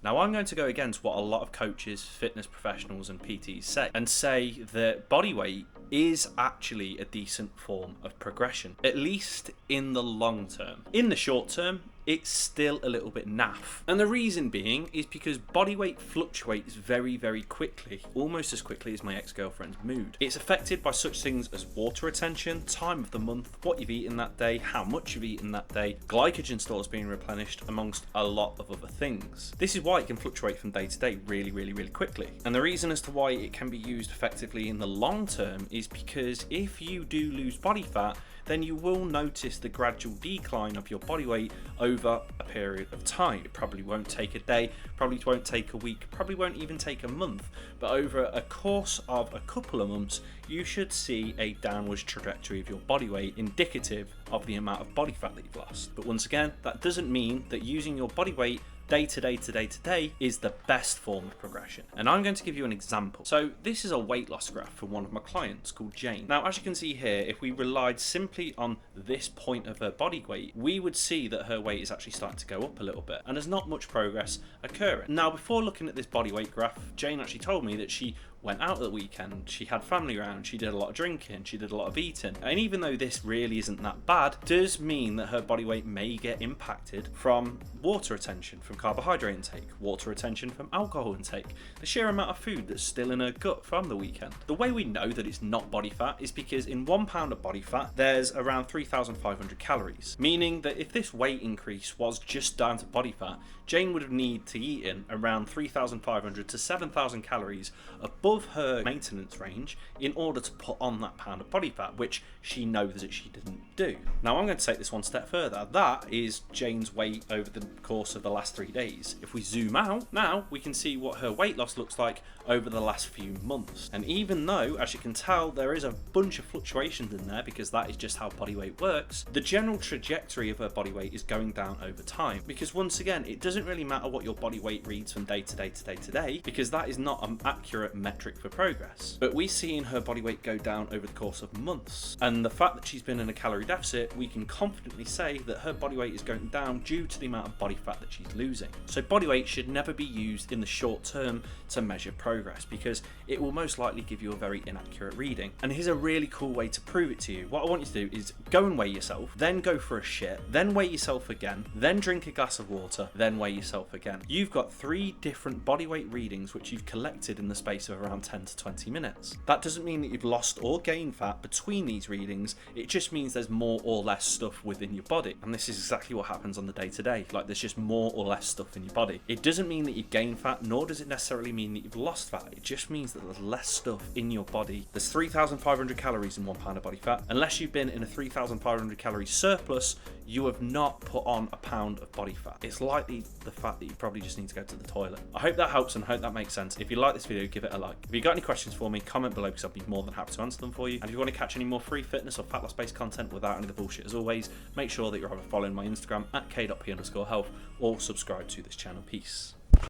Now I'm going to go against what a lot of coaches, fitness professionals and PTs say, and say that body weight is actually a decent form of progression, at least in the long term. In the short term, it's still a little bit naff. And the reason being is because body weight fluctuates very, very quickly, almost as quickly as my ex-girlfriend's mood. It's affected by such things as water retention, time of the month, what you've eaten that day, how much you've eaten that day, glycogen stores being replenished, amongst a lot of other things. This is why it can fluctuate from day to day really, really, really quickly. And the reason as to why it can be used effectively in the long term is because if you do lose body fat, then you will notice the gradual decline of your body weight over a period of time. It probably won't take a day, probably won't take a week, probably won't even take a month, but over a course of a couple of months, you should see a downwards trajectory of your body weight indicative of the amount of body fat that you've lost. But once again, that doesn't mean that using your body weight day to day is the best form of progression. And I'm going to give you an example. So this is a weight loss graph for one of my clients called Jane. Now, as you can see here, if we relied simply on this point of her body weight, we would see that her weight is actually starting to go up a little bit and there's not much progress occurring. Now, before looking at this body weight graph, Jane actually told me that she went out at the weekend, she had family around, she did a lot of drinking, she did a lot of eating. And even though this really isn't that bad, does mean that her body weight may get impacted from water retention, from carbohydrate intake, water retention from alcohol intake, the sheer amount of food that's still in her gut from the weekend. The way we know that it's not body fat is because in 1 pound of body fat, there's around 3,500 calories, meaning that if this weight increase was just down to body fat, Jane would have need to eat in around 3,500 to 7,000 calories above her maintenance range in order to put on that pound of body fat, which she knows that she didn't do. Now I'm going to take this one step further. That is Jane's weight over the course of the last 3 days. If we zoom out, now we can see what her weight loss looks like over the last few months. And even though, as you can tell, there is a bunch of fluctuations in there because that is just how body weight works, the general trajectory of her body weight is going down over time. Because once again, it doesn't really matter what your body weight reads from day to day because that is not an accurate metric for progress. But we've seen her body weight go down over the course of months. And the fact that she's been in a calorie deficit, we can confidently say that her body weight is going down due to the amount of body fat that she's losing. So body weight should never be used in the short term to measure progress because it will most likely give you a very inaccurate reading. And here's a really cool way to prove it to you. What I want you to do is go and weigh yourself, then go for a shit, then weigh yourself again, then drink a glass of water, then weigh yourself again. You've got 3 different body weight readings which you've collected in the space of around 10 to 20 minutes. That doesn't mean that you've lost or gained fat between these readings, it just means there's more or less stuff within your body. And this is exactly what happens on the day to day. Like there's just more or less stuff in your body. It doesn't mean that you've gained fat, nor does it necessarily mean that you've lost fat. It just means that there's less stuff in your body. There's 3,500 calories in 1 pound of body fat. Unless you've been in a 3,500 calorie surplus, you have not put on a pound of body fat. It's likely the fact that you probably just need to go to the toilet. I hope that helps and hope that makes sense. If you like this video, give it a like. If you've got any questions for me, comment below because I'll be more than happy to answer them for you. And if you want to catch any more free fitness or fat loss based content without any of the bullshit, as always, make sure that you're either following my Instagram at k.p_health or subscribe to this channel. Peace.